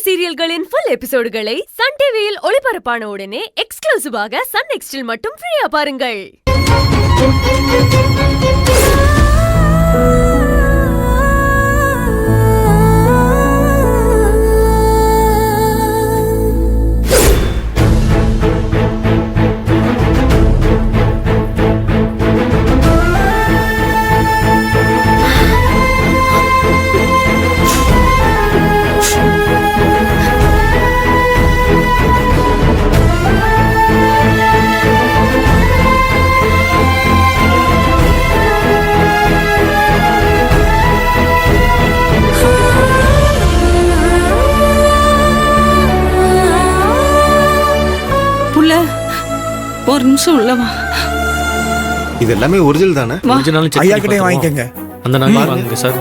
சீரியல்களின் full எபிசோடுகளை Sun டிவியில் ஒளிபரப்பான உடனே எக்ஸ்க்ளூசிவாக சன் நெக்ஸ்டில் மட்டும் ஃப்ரீயா பாருங்கள். ஒரு நிமிஷம் உள்ளவா. இது எல்லாமே ஒரிஜினல் தானே? ஐயா கிட்டே வாங்கிக்கங்க. அந்த நகை வாங்குங்க சார்.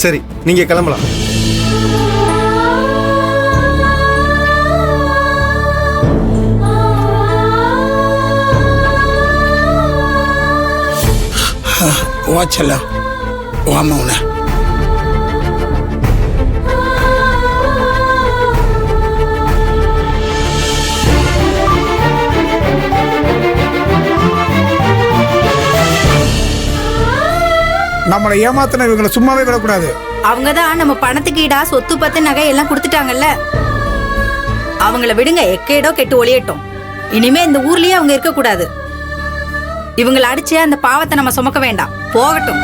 சரி, நீங்க கிளம்பலாம். வாச்சல வாமௌன நம்மளை ஏமாத்தின இவங்களை சும்மாவே விடக்கூடாது. அவங்கதான் நம்ம பணத்துக்கு ஈடா சொத்து பத்து நகை எல்லாம் கொடுத்துட்டாங்கல்ல. அவங்கள விடுங்க, எக்கேடோ கெட்டு ஒளியட்டும். இனிமே இந்த ஊர்லயே அவங்க இருக்க கூடாது. இவங்களை அடிச்சு அந்த பாவத்தை நம்ம சுமக்க வேண்டாம், போகட்டும்.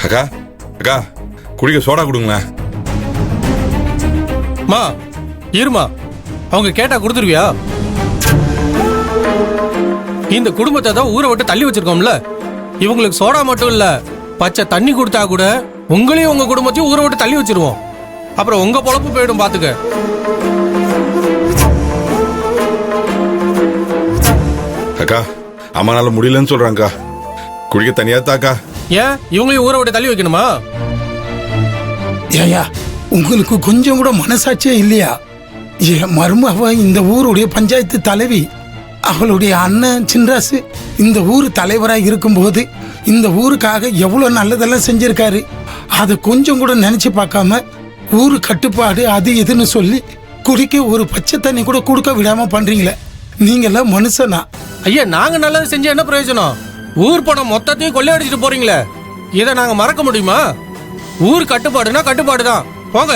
அக்கா அக்கா குடிக்க சோடா கொடுங்களேன். மா இருமா, அவங்க கேட்டா கொடுத்துருவியா? இந்த குடும்பத்தை தான் ஊரை விட்டு தள்ளி வச்சிருக்கோம்ல, இவங்களுக்கு சோடா மட்டும் இல்ல பச்சை தண்ணி கொடுத்தா கூட உங்களையும் உங்க குடும்பத்தையும் ஊரை விட்டு தள்ளி வச்சிருவோம். அப்புறம் உங்க பொழப்பு போயிடும் பாத்துக்க. அக்கா அம்மானால முடியலன்னு சொல்றாங்கக்கா, குடிக்க தனியா தாக்கா. ஏன் இவங்களையும் ஊரை விட்டு தள்ளி வைக்கணுமா? ஏயா உங்களுக்கு கொஞ்சம் கூட மனசாட்சியே இல்லையா? என் மருமவ இந்த ஊருடைய பஞ்சாயத்து தலைவி, அவளுடைய அண்ணன் சின்ராசு இந்த ஊர் தலைவராக இருக்கும்போது இந்த ஊருக்காக எவ்வளோ நல்லதெல்லாம் செஞ்சிருக்காரு. அதை கொஞ்சம் கூட நினைச்சு பார்க்காம ஊரு கட்டுப்பாடு அது இதுன்னு சொல்லி குடிக்க ஒரு பச்சை தண்ணி கூட கொடுக்க விடாம பண்றீங்களே, நீங்கெல்லாம் மனுஷனா? ஐயா நாங்க நல்லது செஞ்சா என்ன பிரயோஜனம்? ஊர் பணம் மொத்தத்தையும் கொள்ளையடிச்சிட்டு போறீங்களே, இதை நாங்க மறக்க முடியுமா? ஊர் கட்டுப்பாடுனா கட்டுப்பாடுதான். போங்க,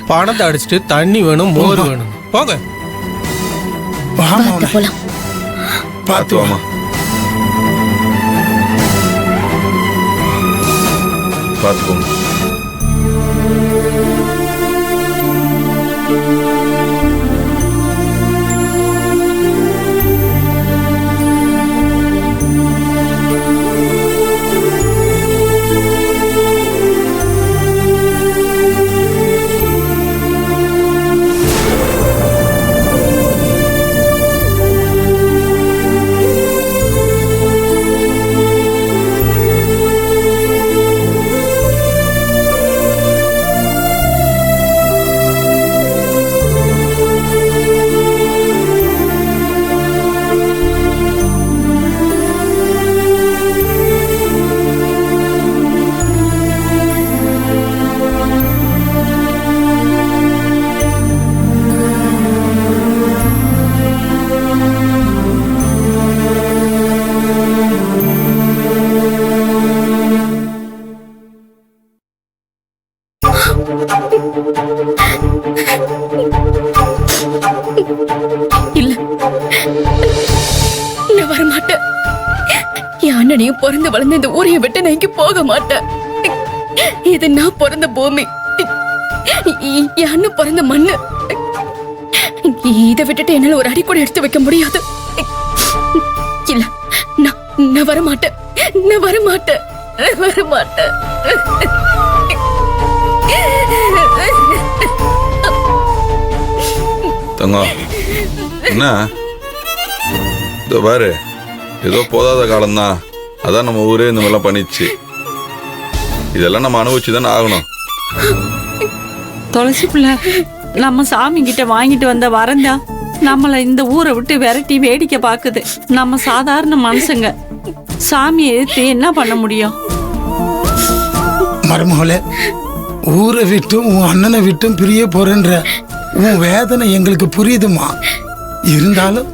பணத்தை அடிச்சிட்டு தண்ணி வேணும் மோர் வேணும், போங்க. போலாம். பார்த்து வாமா. பார்த்துக்கோங்க. இல்ல, நான் வர மாட்டேன். என் அண்ணனையும் பிறந்து வளர்ந்த இந்த ஊரையை விட்டு நான் இங்க போக மாட்டேன். இது நான் பிறந்த பூமி, என் அண்ணன் பிறந்த மண்ணு. இதை விட்டுட்டு என்னால ஒரு அடி கூட எடுத்து வைக்க முடியாது. இல்ல, நான் வர மாட்டேன். நான் வர மாட்டேன். வர மாட்டேன். தங்கம் என்ன இதோ பாரு, ஏதோ போதாத காலம்தான், அதான் நம்ம ஊரே இந்த மாதிரிலாம் பண்ணிச்சு. இதெல்லாம் நம்ம அனுபவிச்சுதானே ஆகணும். துளசி பிள்ளை, நம்ம சாமி கிட்ட வாங்கிட்டு வந்த வரந்தா நம்மளை இந்த ஊரை விட்டு விரட்டி வேடிக்கை பார்க்குது. நம்ம சாதாரண மனுஷங்க சாமியை எதிர்த்து என்ன பண்ண முடியும்? மருமகளே, ஊரை விட்டும் உன் அண்ணனை விட்டும் பிரிய போறேன்ற உன் வேதனை எங்களுக்கு புரியுதுமா. இருந்தாலும்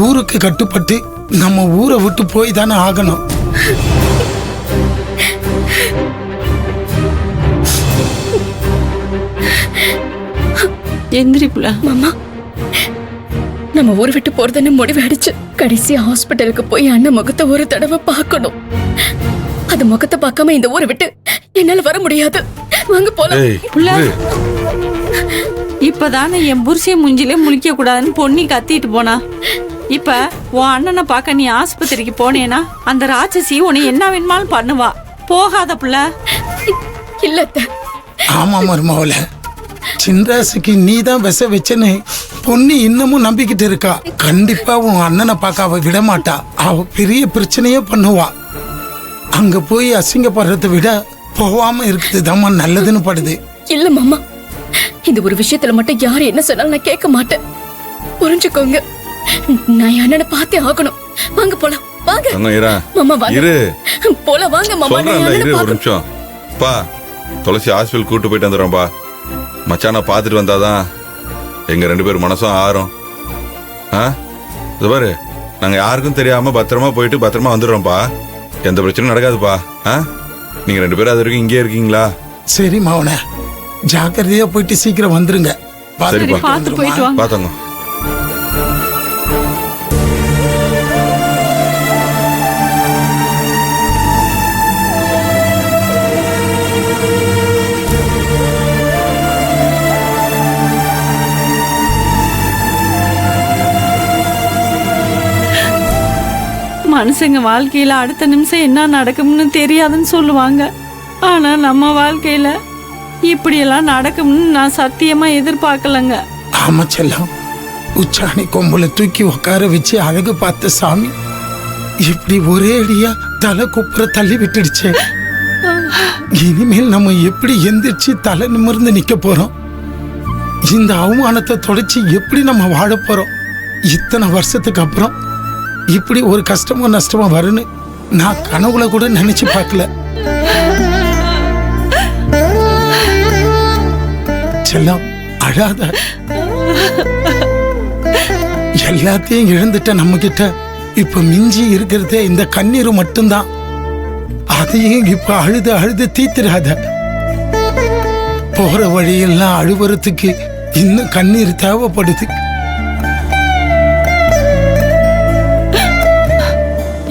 ஊருக்கு கட்டுப்பட்டு நம்ம ஊரை விட்டு போய் தானே ஆகணும். எந்திரி பிள்ளை. மாமா, நம்ம ஊரை விட்டு போறதுன்னு முடிவு அடிச்சு கடைசி ஹாஸ்பிட்டலுக்கு போய் அண்ணன் முகத்தை ஒரு தடவை பார்க்கணும். அது முகத்தை பார்க்காம இந்த ஊரை விட்டு என்னால வர முடியாது. வாங்க போலாம். பிள்ளை, இப்பதானே என் புருஷன் முஞ்சிலே முழிக்க கூடாதுன்னு பொண்ணி கத்திட்டு போனா. இப்ப உன் அண்ணனை பார்க்க நீ ஆஸ்பத்திரிக்கு போனேனா அந்த ராட்சசி உன்னை என்ன வேணுமாலும் பண்ணுவா. போகாத பிள்ளை. இல்ல. ஆமா மருமகளே, சின்ராசுக்கு நீ தான் விச வச்சேன்னு பொண்ணு இன்னமும் நம்பிக்கிட்டு இருக்கா. கண்டிப்பா உன் அண்ணனை பார்க்க அவ விட மாட்டா. அவ பெரிய பிரச்சனையே பண்ணுவா. அங்க போய் அசிங்கப்படுறதை விட போகாம இருக்குது தான் நல்லதுன்னு படுது. இல்ல மாமா, இந்த ஒரு விஷயத்துல மட்டும் யாரு என்ன சொன்னாலும் நான் கேட்க மாட்டேன். புரிஞ்சுக்கோங்க, நான் என் அண்ணனை பார்த்தே ஆகணும். வாங்க போலாம். வாங்க மாமா, வாங்க போலாம். வாங்க மாமா, இரு ஒரு நிமிஷம். பா, துளசி ஹாஸ்பிட்டல் கூட்டு போயிட்டு வந்துடுறோம்பா. மச்சான பார்த்துட்டு வந்தாதான் எங்க 2 பேர் மனசும் ஆறும். இது பாரு, நாங்க யாருக்கும் தெரியாம பத்திரமா போயிட்டு பத்திரமா வந்துடுறோம்ப்பா. எந்த பிரச்சனையும் நடக்காதுப்பா. நீங்க 2 பேரும் அது வரைக்கும் இங்கே இருக்கீங்களா? சரி மாவன, ஜாக்கிரதையா போயிட்டு சீக்கிரம் வந்துருங்க. சரிப்பா, பார்த்து போயிட்டு வாங்க. பாத்தங்க. மனுஷங்க வாழ்க்கையில அடுத்த நிமிஷம் என்ன நடக்கும்னு தெரியாதுன்னு சொல்லுவாங்க. ஆனா நம்ம வாழ்க்கையில இப்படியெல்லாம் நடக்கும்னு நான் சத்தியமா எதிர்பார்க்கலங்க. ஆமா செல்லம், உச்சாணி கொம்புல தூக்கி உட்கார வச்சு அழகு பார்த்த சாமி இப்படி ஒரே அடியா தலை குப்புற தள்ளி விட்டுடுச்சே. இனிமேல் நம்ம எப்படி எந்திரிச்சு தலை நிமிர்ந்து நிக்க போறோம்? இந்த அவமானத்தை தொடச்சி எப்படி நம்ம வாழ போறோம்? இத்தனை வருஷத்துக்கு அப்புறம் இப்படி ஒரு கஷ்டமோ நஷ்டமோ வரும்னு நான் கனவுல கூட நினைச்சு பார்க்கல. செல்லம், அழாத. எல்லாத்தையும் இழந்துட்ட நம்ம கிட்ட இப்ப மிஞ்சி இருக்கிறதே இந்த கண்ணீர் மட்டும்தான். அதையும் இப்ப அழுது அழுது தீத்துறாத. போற வழியெல்லாம் அழுவுறதுக்கு இன்னும் கண்ணீர் தேவைப்படுது.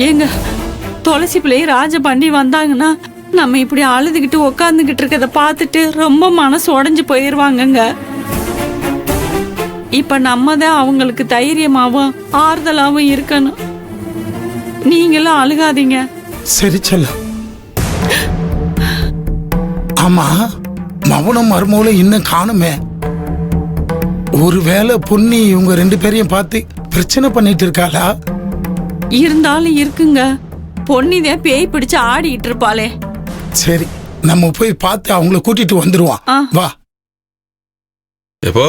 ஏங்க, துளசி பிள்ளை ராஜபாண்டி வந்தாங்கன்னா நம்ம இப்படி அழுதுகிட்டு உக்காந்துகிட்டு இருக்கத பார்த்துட்டு ரொம்ப மனசு உடைஞ்சு போயிருவாங்கங்க. இப்ப நம்ம தான் அவங்களுக்கு தைரியமாவும் ஆறுதலாவும் இருக்கணும். நீங்களும் அழுகாதீங்க. சரி செல்லம். ஆமா, மவனும் மருமகளும் இன்னும் காணுமே. ஒருவேளை பொன்னி இவங்க 2 பேரையும் பார்த்து பிரச்சனை பண்ணிட்டு இருக்காளா? இருந்தாலும் இருக்குங்க. பொன்னிதான் பேய் பிடிச்சு ஆடிட்டு இருப்பாளே. சரி, நம்ம போய் பார்த்து அவங்கள கூட்டிட்டு வந்துருவான். ஆ. வா. எப்போ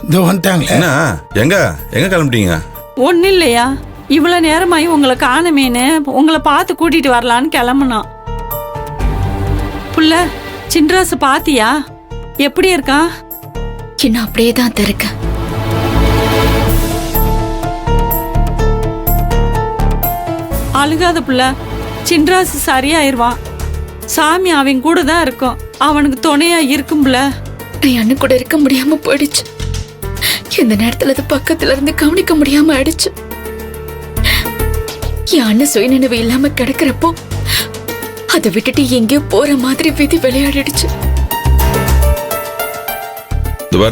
இதோ வந்துட்டாங்களே. என்ன எங்க எங்க கிளம்பிட்டீங்க? ஒண்ணு இல்லையா, இவ்வளவு நேரமாயி உங்களை காணுமேன்னு உங்களை பார்த்து கூட்டிட்டு வரலான்னு கிளம்புனான். புள்ள, சின்ராசு பாத்தியா? எப்படி இருக்கான்? இன்னும் அப்படியே தான் இருக்க. அழுகாத புள்ள, சின்ராசு சரியாயிருவான். சாமி அவன் கூட தான் இருக்கும். அவனுக்கு துணையா இருக்கும் புள்ள. என் அண்ணன் கூட இருக்க முடியாம போயிடுச்சு. இந்த நேரத்துல அது பக்கத்துல இருந்து கவனிக்க முடியாம ஆயிடுச்சு. என் அண்ணன் சுயநினைவு இல்லாம கிடக்கிறப்போ அதை விட்டுட்டு எங்கேயோ போற மாதிரி விதி விளையாடிடுச்சு.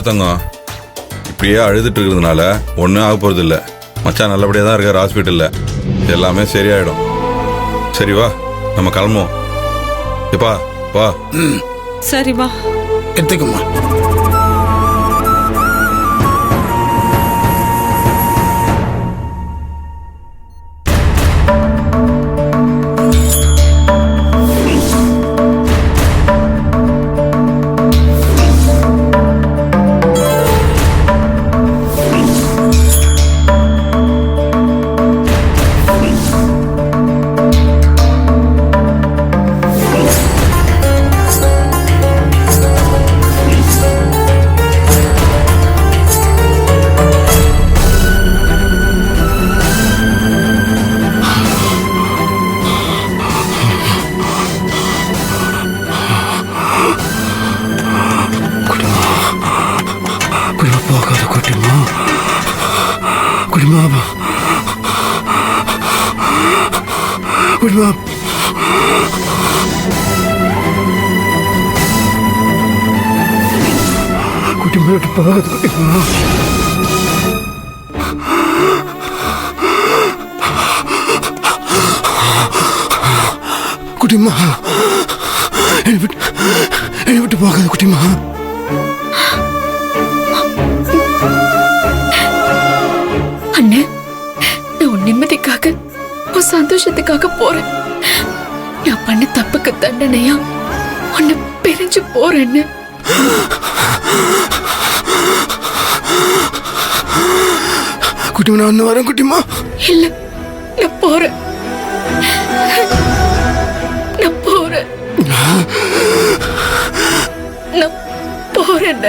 தங்கம், இப்படியே அழுதுட்டு இருக்கிறதுனால ஒன்றும் ஆக போறது இல்லை. மச்சான் நல்லபடியா தான் இருக்கார் ஹாஸ்பிட்டல்ல. எல்லாமே சரியாயிடும். சரி வா, நம்ம கிளம்புவோம். எப்பா வா. சரி வா, எடுத்துக்கம்மா. குட்டிமா, என்னை விட்டு போகாத குட்டிமா. அண்ணே, நான் உன் நிம்மதிக்காக உன் சந்தோஷத்துக்காக போறேன். நான் பண்ண தப்புக்கு தண்டனையா உன்னை பிரிஞ்சு போறேன்னு. குட்டிமா, நான் இன்னும் வரேன் குட்டிமா. இல்ல, நான் போறேன். நான் போறேன். நான் போறேன்.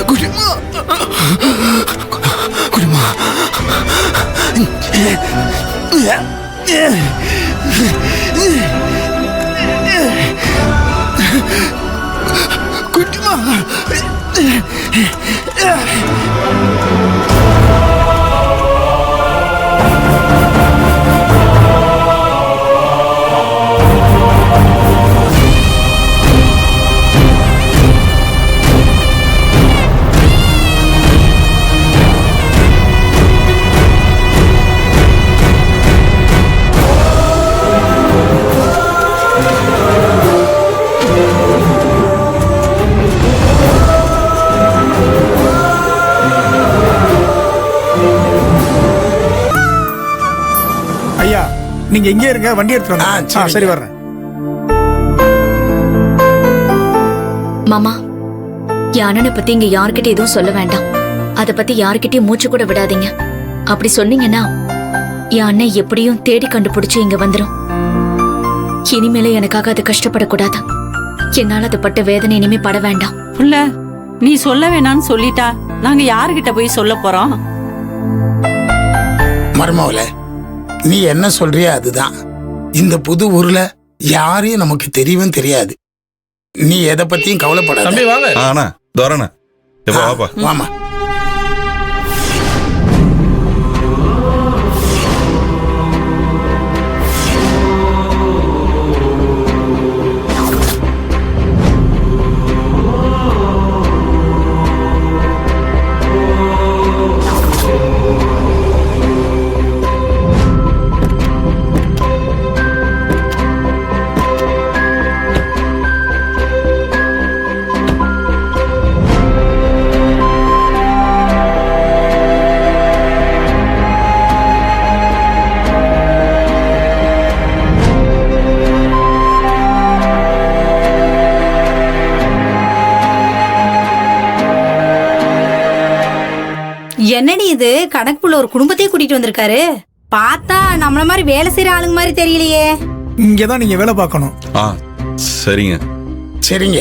குட்டிமா, குட்டிமா. குட்டிமா. நீங்க இங்கே இருங்க, வண்டி எடுத்துட்டு ஆ, வந்து. சரிங்க. சரி வர்றேன். மாமா என் அண்ணனை பத்தி இங்க யார்கிட்ட எதுவும் சொல்ல வேண்டாம். அத பத்தி யார்கிட்டயும் மூச்சு கூட விடாதீங்க. அப்படி சொன்னீங்கன்னா என் அண்ணன் எப்படியும் தேடி கண்டுபிடிச்சு இங்க வந்துரும். இனிமேல எனக்காக அது கஷ்டப்படக்கூடாது. என்னால அது பட்ட வேதனை இனிமே பட வேண்டாம். புள்ள நீ சொல்ல வேணான்னு சொல்லிட்டா நாங்க யாருகிட்ட போய் சொல்ல போறோம்? மருமவளே, நீ என்ன சொல்றியோ அதுதான். இந்த புது ஊர்ல யாரையும் நமக்கு தெரியவும் தெரியாது. நீ எதை பத்தியும் கவலைப்படாத. தம்பி வாங்க. அண்ணா தோரண எப்போ வாப்பா. வாமா. என்னடி இது, கணக்குள்ள ஒரு குடும்பத்தையே கூட்டிட்டு வந்திருக்காரு. பார்த்தா நம்மள மாதிரி வேலை செய்யற ஆளுங்க மாதிரி தெரியலையே. இங்கதான் நீங்க வேலை பார்க்கணும். ஆ சரிங்க. சரிங்க.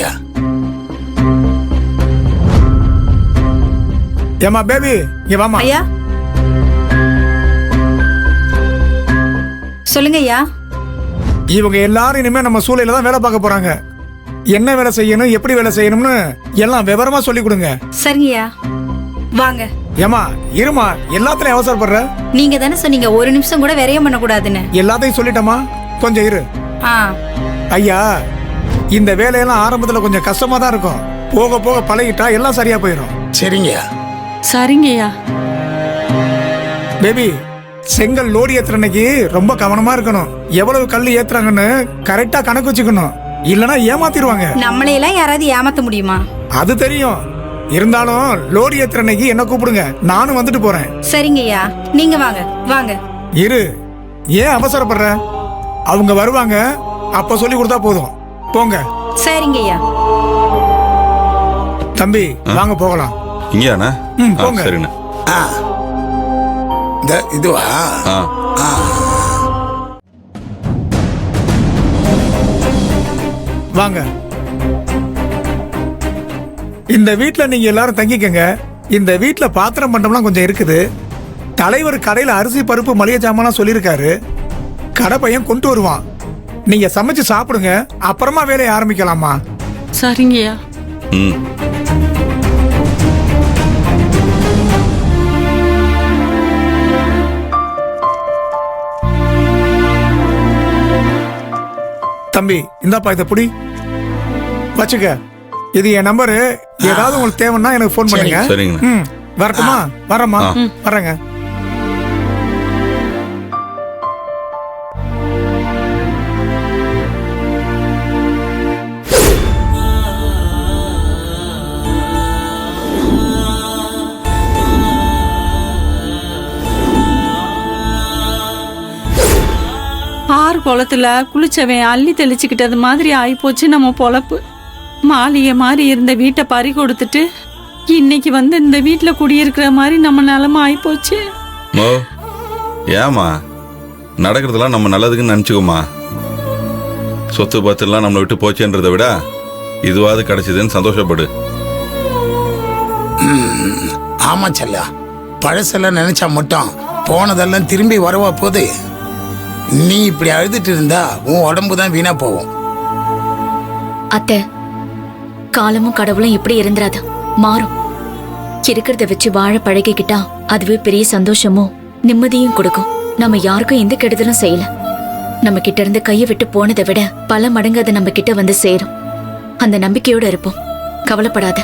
ஏமா பேபி, இங்க வாமா. ஐயா சொல்லுங்க ஐயா. இவங்க எல்லாரும் இனிமே நம்ம சூழல தான் வேலை பார்க்க போறாங்க. என்ன வேலை செய்யணும், எப்படி வேலை செய்யணும்னு எல்லாம் விவரமா சொல்லி கொடுங்க. சரிங்கய்யா வாங்க. ஏமா இருமா, எல்லாத்துலயும் அவசரப்படுற. நீங்க தானே சொன்னீங்க ஒரு நிமிஷம் கூட விரையம் பண்ண கூடாதுன்னு. எல்லாத்தையும் சொல்லிட்டமா, கொஞ்சம் இரு. ஆ ஐயா, இந்த வேலையெல்லாம் ஆரம்பத்துல கொஞ்சம் கஷ்டமா தான் இருக்கும். போக போக பழகிட்டா எல்லாம் சரியா போயிடும். சரிங்க. சரிங்கய்யா. பேபி, செங்கல் லோடி ஏத்துற அன்னைக்கு ரொம்ப கவனமா இருக்கணும். எவ்வளவு கல் ஏத்துறாங்கன்னு கரெக்டா கணக்கு வச்சுக்கணும். இல்லனா ஏமாத்திடுவாங்க. நம்மளையெல்லாம் யாராவது ஏமாத்த முடியுமா? அது தெரியும். இருந்தாலும் லோடி ஏத்துற அன்னைக்கு என்ன கூப்பிடுங்க, நானும் வந்துட்டு போறேன். சரிங்கய்யா, நீங்க வாங்க வாங்க. இரு, ஏன் அவசரப்படுற? அவங்க வருவாங்க, அப்ப சொல்லி கொடுத்தா போதும். போங்க. சரிங்கய்யா. தம்பி வாங்க போகலாம். இங்கேயாண்ணா? போங்க. சரிண்ணா. ஆ இதுவா? ஆ வாங்க. இந்த வீட்ல நீங்க எல்லாரும் தங்கிக்கங்க. இந்த வீட்ல பாத்திரம் பண்டம்லாம் கொஞ்சம் இருக்குது. தலைவர் கடையில அரிசி பருப்பு மளிகை ஜாமான் சொல்லியிருக்காரு. கடை பையன் கொண்டு வருவான். நீங்க சமைச்சு சாப்பிடுங்க, அப்புறமா வேலையை ஆரம்பிக்கலாமா? சரிங்கய்யா. ம் தம்பி இந்தாப்பா, இதை புடி வச்சுக்க. இது என் நம்பரு. ஏதாவது உங்களுக்கு தேவைன்னா எனக்கு ஃபோன் பண்ணுங்க. சரிங்கண்ணா. ம், வரட்டுமா? வரேம்மா. வரேங்க. ஆறு குளத்துல குளிச்சவன் அள்ளி தெளிச்சுக்கிட்டது மாதிரி ஆயிப்போச்சு நம்ம பொழப்பு. மாளிகை மாதிரி இருந்த வீட்டை பறி கொடுத்துட்டு இன்னைக்கு வந்து இந்த வீட்டுல குடியிருக்கிற மாதிரி நம்ம நிலைமை ஆயிப்போச்சு. மோ ஏமா நடக்கிறதெல்லாம் நம்ம நல்லதுக்குன்னு நினச்சிக்கோமா. சொத்து பத்துலாம் நம்மளை விட்டு போச்சுன்றதை விட இதுவாது கிடைச்சதுன்னு சந்தோஷப்படு. ஆமா செல்லா, பழசெல்லாம் நினைச்சா மட்டும் போனதெல்லாம் திரும்பி வரவா போது. நீ இப்படி அழுதுட்டு இருந்தா உன் உடம்பு தான் வீணா போகும். அத்தை, காலமும் கடவுளும் இப்படி இருந்துராது, மாறும். இருக்கிறத வச்சு வாழ பழகிக்கிட்டா அதுவே பெரிய சந்தோஷமும் நிம்மதியும் கொடுக்கும். நம்ம யாருக்கும் எந்த கெடுதலும் செய்யல. நம்ம கிட்ட இருந்து கையை விட்டு போனதை விட பல மடங்கு அது நம்ம கிட்ட வந்து சேரும். அந்த நம்பிக்கையோட இருப்போம். கவலைப்படாத.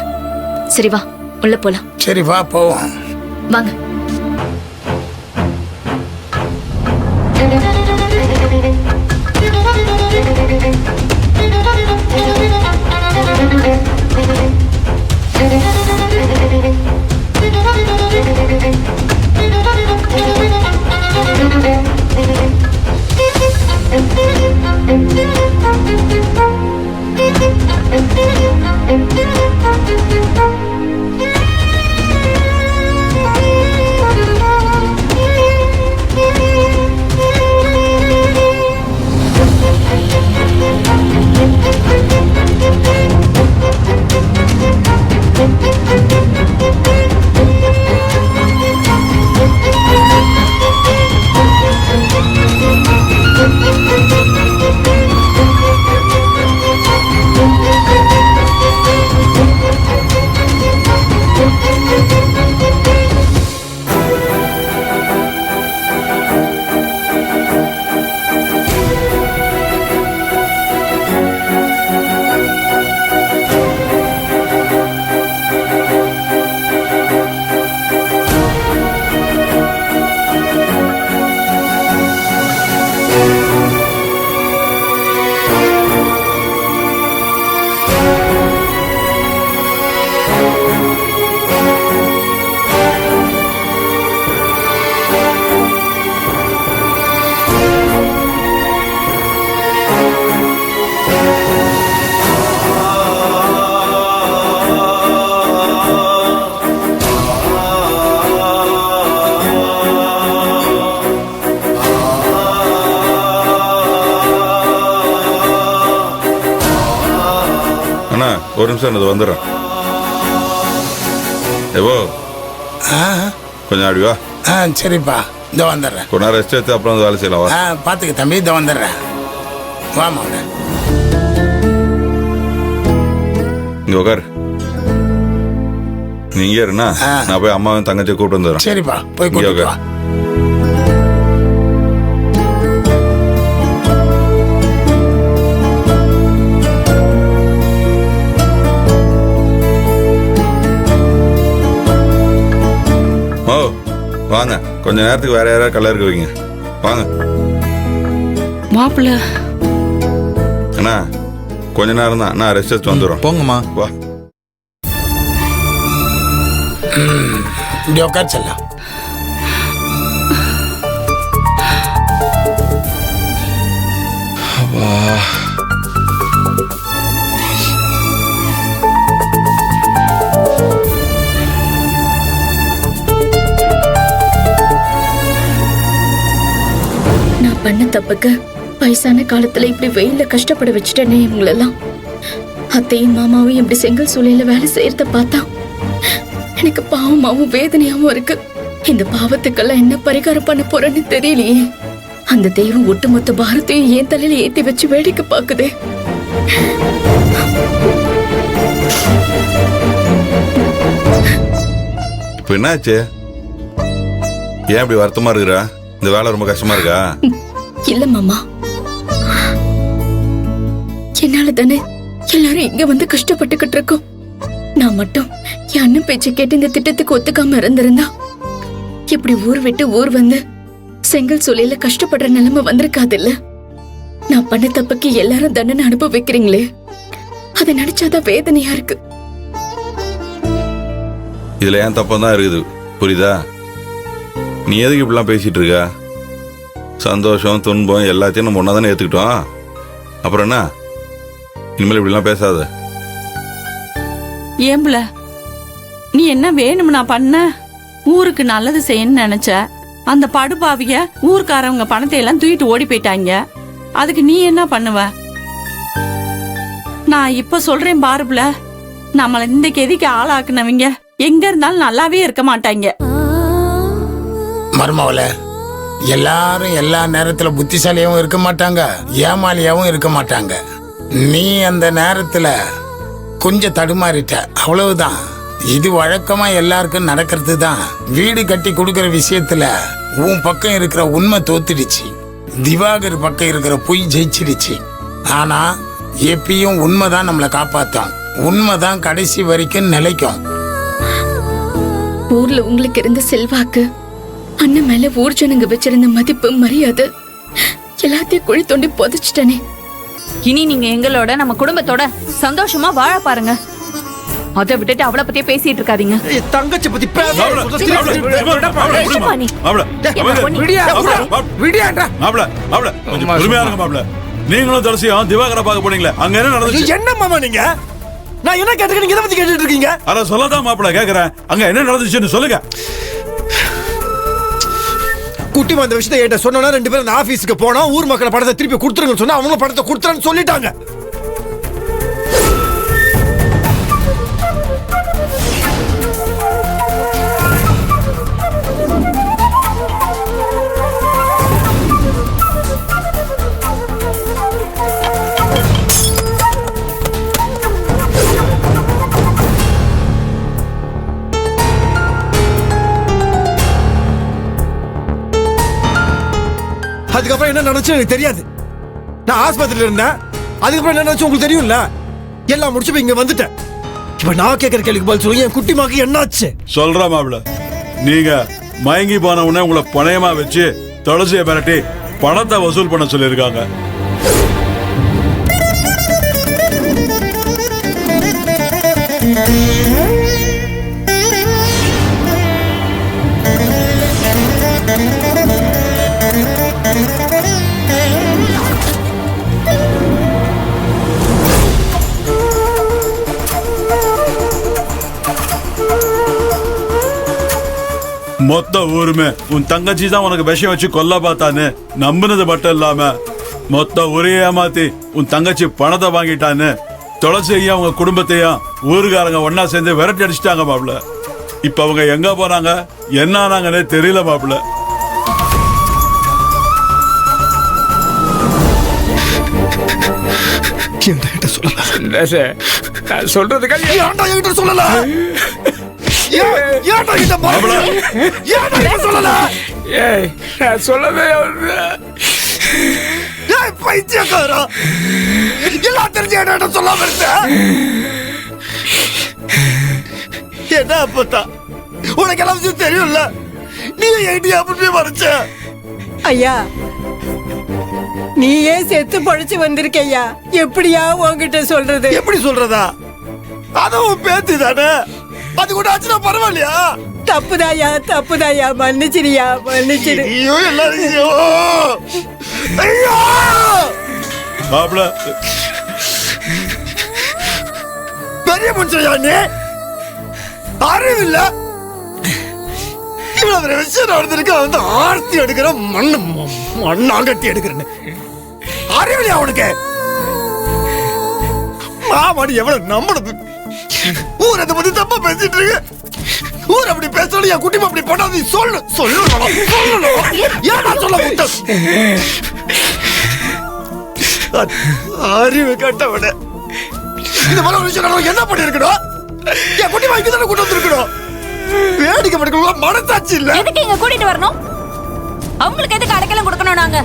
சரி வா, உள்ள போலாம். சரி வா போவோம். வாங்க. ஒரு நிமிஷம் இது வந்துடுறேன். ஏவோ ஆ கொஞ்சம் அப்படி வா. ஆ சரிப்பா, இந்த வந்துடுறேன். கொஞ்ச நேரம் ரெஸ்ட் எடுத்து அப்புறம் வந்து வேலை செய்யலாம். வா. ஆ பார்த்துக்க தம்பி, இந்த வந்துடுறேன். வாமா. இங்க உட்கார். நீ இங்கே இருண்ணா, நான் போய் அம்மாவும் தங்கச்சி கூப்பிட்டு வந்துடுறேன். சரிப்பா, போய் இங்கே கூட்டிட்டு வா. உட்கார். ஓ வாங்க, கொஞ்ச நேரத்துக்கு வேற யாராவது கல்ல இருக்க வைங்க. வாங்க மாப்பிள்ள அண்ணா, கொஞ்ச நேரம் தான், நான் ரெஸ்ட் எடுத்து வந்துடுறோம். போங்கம்மா. வா. இப்படி உட்கார் செல்லம். நான் பண்ண தப்புக்கு வயசான காலத்துல இப்படி வெயில்ல கஷ்டப்பட வச்சுட்டேனே இவங்களெல்லாம். அத்தையும் மாமாவும் இப்படி செங்கல் சூளையில வேலை செய்யறத பார்த்தா எனக்கு பாவமாவும் வேதனையாவும் இருக்கு. இந்த பாவத்துக்கெல்லாம் என்ன பரிகாரம் பண்ண போறேன்னு தெரியலையே. அந்த தெய்வம் ஒட்டுமொத்த பாரத்தையும் என் தலையில ஏத்தி வச்சு வேடிக்கை பாக்குதே. இப்ப என்னாச்சு? ஏன் இப்படி வருத்தமா இருக்கிறா? இந்த வேலை ரொம்ப கஷ்டமா இருக்கா? இல்ல மாமா, என்னால தானே எல்லாரும் இங்க வந்து கஷ்டப்பட்டுக்கிட்டு இருக்கோம். நான் மட்டும் என் அண்ணன் பேச்சை கேட்டு இந்த திட்டத்துக்கு ஒத்துக்காம இருந்திருந்தா இப்படி ஊர் விட்டு ஊர் வந்து செங்கல் சூளையில கஷ்டப்படுற நிலைமை வந்திருக்காது இல்ல. நான் பண்ண தப்புக்கு எல்லாரும் தண்டனை அனுபவிக்கிறீங்களே, அதை நினைச்சாதான் வேதனையா இருக்கு. இதுல ஏன் தப்பம் தான் இருக்குது, புரியுதா? நீ எதுக்கு இப்படிலாம் பேசிட்டு இருக்க? சந்தோஷம் துன்பம் எல்லாத்தையும் நம்ம ஒன்னா தானே ஏத்துக்கிட்டோம். அப்புறம் என்ன, இனிமேல் இப்படிலாம் பேசாத. ஏம்புல நீ என்ன வேணும் நான் பண்ண? ஊருக்கு நல்லது செய்யணும்னு நினைச்ச. அந்த படுபாவிய ஊர்க்காரவங்க பணத்தை எல்லாம் தூக்கிட்டு ஓடி போயிட்டாங்க. அதுக்கு நீ என்ன பண்ணுவ? நான் இப்ப சொல்றேன் பாருப்புல, நம்மள இந்த கெதிக்கு ஆளாக்குனவங்க எங்க இருந்தாலும் நல்லாவே இருக்க மாட்டாங்க. மருமவள, எல்லாரும் எல்லா நேரத்துல புத்திசாலியாவும் இருக்க மாட்டாங்க, ஏமாலியாவும் இருக்க மாட்டாங்க. நீ அந்த நேரத்துல கொஞ்சம் தடுமாறிட்ட, அவ்வளவுதான். இது வழக்கமா எல்லாருக்கும் நடக்கிறது தான். வீடு கட்டி கொடுக்கற விஷயத்துல உன் பக்கம் இருக்கிற உண்மை தோத்துடுச்சு, திவாகர் பக்கம் இருக்கிற பொய் ஜெயிச்சிடுச்சு. ஆனா எப்பயும் உண்மைதான் நம்மளை காப்பாத்தும், உண்மைதான் கடைசி வரைக்கும் நிலைக்கும். ஊர்ல உங்களுக்கு இருந்த செல்வாக்கு, அண்ணன் மேல ஊர் ஜனங்க வச்சிருந்த மதிப்பு மரியாதை எல்லாத்தையும் குழி தோண்டி புதைச்சிட்டனே. இனி நீங்க எங்களோட நம்ம குடும்பத்தோட சந்தோஷமா வாழ பாருங்க. அதை விட்டுட்டு அவளை பத்தியே பேசிட்டு இருக்காதீங்க. தங்கச்சி பத்தி நீங்களும் தரிசியும் திவாகரை பார்க்க போனீங்களே, அங்க என்ன நடந்துச்சு? என்ன மாமா நீங்க? நான் என்ன கேட்டுக்க, நீங்க இதை பத்தி கேட்டுட்டு இருக்கீங்க? அத சொல்லதான் மாப்பிள்ள கேக்குறேன். அங்க என்ன நடந்துச்சுன்னு சொல்லுங்க. குட்டி அந்த விஷயத்தை என்கிட்ட சொன்னா, 2 பேரும் அந்த ஆபீஸ்க்கு போனா ஊர் மக்களை பணத்தை திருப்பி கொடுத்துருங்கன்னு சொன்னா அவங்க பணத்தை கொடுத்துறேன்னு சொல்லிட்டாங்க. அதுக்கப்புறம் என்ன நடந்துச்சு எனக்கு தெரியாது. நான் ஆஸ்பத்திரியில இருந்தேன். அதுக்கப்புறம் என்ன நடந்துச்சு உங்களுக்கு தெரியும்ல. எல்லாம் முடிச்சு இங்க வந்துட்டேன். இப்ப நான் கேட்கிற கேள்விக்கு பதில் சொல்லுங்க, என் குட்டி மாக்கு என்னாச்சு? சொல்ற மாப்பிள்ள, நீங்க மயங்கி போன உடனே உங்களை பணயமா வச்சு துளசியை மிரட்டி பணத்தை வசூல் பண்ண சொல்லியிருக்காங்க. மொத்த ஊருமே உன் தங்கச்சி தான் உனக்கு விஷம் வச்சு கொல்ல பார்த்தான்னு நம்பினது மட்டும் இல்லாம மொத்த ஊரையே ஏமாத்தி உன் தங்கச்சி பணத்தை வாங்கிட்டான்னு துளசியையும் அவங்க குடும்பத்தையும் ஊருக்காரங்க ஒன்னா சேர்ந்து விரட்டி அடிச்சிட்டாங்க மாப்பிள்ள. இப்ப அவங்க எங்க போனாங்க என்ன ஆனாங்கன்னே தெரியல மாப்பிள்ள. என்கிட்ட சொல்லல. சொல்றதுக்கு ஏன்டா என்கிட்ட சொல்லல? ஏன்டா என்கிட்ட மாப்பிள்ள ஏன்டா என்கிட்ட சொல்லல? ஏய் நான் சொல்லவே ஏய் பைத்தியக்காரா, எல்லாம் தெரிஞ்சு என்ன சொல்லாம இருந்த? என்ன அப்பத்தா, உனக்கு எல்லாம் விஷயம் தெரியும்ல, நீ என்கிட்ட அப்படி மறைச்ச? ஐயா நீயே செத்து பழிச்சு வந்திருக்கையா, எப்படியா உன்கிட்ட சொல்றது? எப்படி சொல்றதா? அதுவும் பேத்தி தானே, அது கூட ஆச்சுன்னா பரவாயில்லையா? தப்புதாயா மன்னிச்சிரியா, மன்னிச்சிரு. ஐயோ எல்லாரும் ஐயோ மாப்பிள்ள பெரிய மனுஷயா நீ, அறிவில்ல. இவ்வளவு பெரிய விஷயம் நடந்திருக்கு, வந்து ஆர்த்தி எடுக்கிற மண்ணாங்கட்டி எடுக்கிறேன்னு அறிவில்லையா உனக்கு? மாமாடி எவ்வளவு நம்புறது? ஊர் அதை பத்தி தப்பா பேசிட்டு இருக்கு. ஊர் அப்படி பேசணும், என் குட்டிமா அப்படி போட்டா நீ சொல்லணும். ஏன் சொல்ல முட்ட அறிவு கட்டவன. இந்த மாதிரி ஒரு விஷயம் நான் என்ன பண்ணிருக்கணும்? என் குட்டிமா இங்க தானே கூட்டு வந்திருக்கணும். வேடிக்கை படுக்கலாம் மனசாட்சி இல்ல. எதுக்கு இங்க கூட்டிட்டு வரணும்? அவங்களுக்கு எதுக்கு அடைக்கலம் கொடுக்கணும்? நாங்க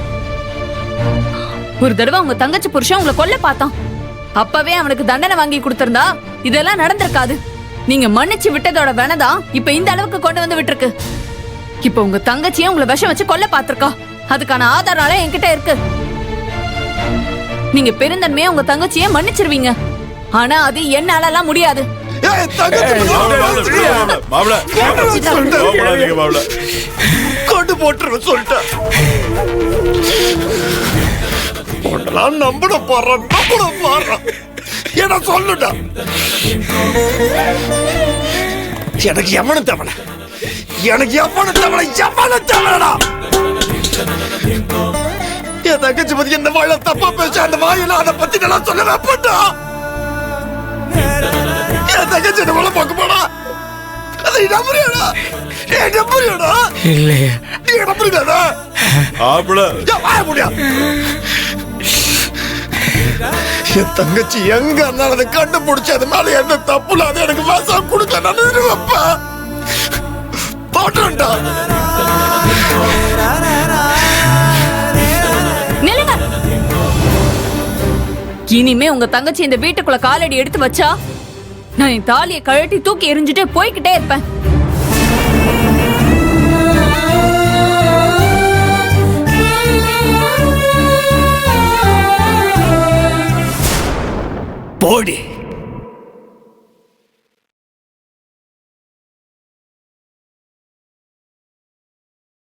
ஒரு தடவை உங்க தங்கச்சி புருஷன் உங்களை கொல்ல பார்த்தான். அப்பவே அவனுக்கு தண்டனை வாங்கி கொடுத்திருந்தா இதெல்லாம் நடந்திருக்காது. நீங்க மன்னிச்சு விட்டதோட வேணதான் இப்ப இந்த அளவுக்கு கொண்டு வந்து விட்டுருக்கு. இப்ப உங்க தங்கச்சியே உங்களை விஷம் வச்சு கொல்ல பார்த்திருக்கா. அதுக்கான ஆதாரம் என்கிட்ட இருக்கு. நீங்க பெருந்தன்மையா உங்க தங்கச்சியே மன்னிச்சிருவீங்க. ஆனா அது என்னாலலாம் முடியாது. கொண்டு போட்டு சொல்லிட்டேன். நம்பட போறேன் என்ன சொல்லுடா. எனக்கு எவனு தேவல, எனக்கு எவனு தேவல, எவனு தேவலடா. என் தங்கச்சி பத்தி என்ன வாயில தப்பா பேச அந்த வாயில அதை பத்தி நல்லா சொல்ல வைப்பா. என் தங்கச்சி என்ன வாழ பார்க்க போனா அதை நம்புறியாடா? நம்புறியாடா? இல்லையா நீ நம்புறீங்களா? வாய முடியா. என் தங்கச்சி எங்க இருந்தாலும் அதை கண்டுபிடிச்சு அது மேல என்ன தப்பு இல்லாத எனக்கு வாசம் கொடுக்க நான் நிறுவப்பா பாட்டுண்டா. இனிமே உங்க தங்கச்சி இந்த வீட்டுக்குள்ள காலடி எடுத்து வச்சா நான் என் தாலியை கழட்டி தூக்கி எரிஞ்சுட்டு போய்கிட்டே இருப்பேன். போடி.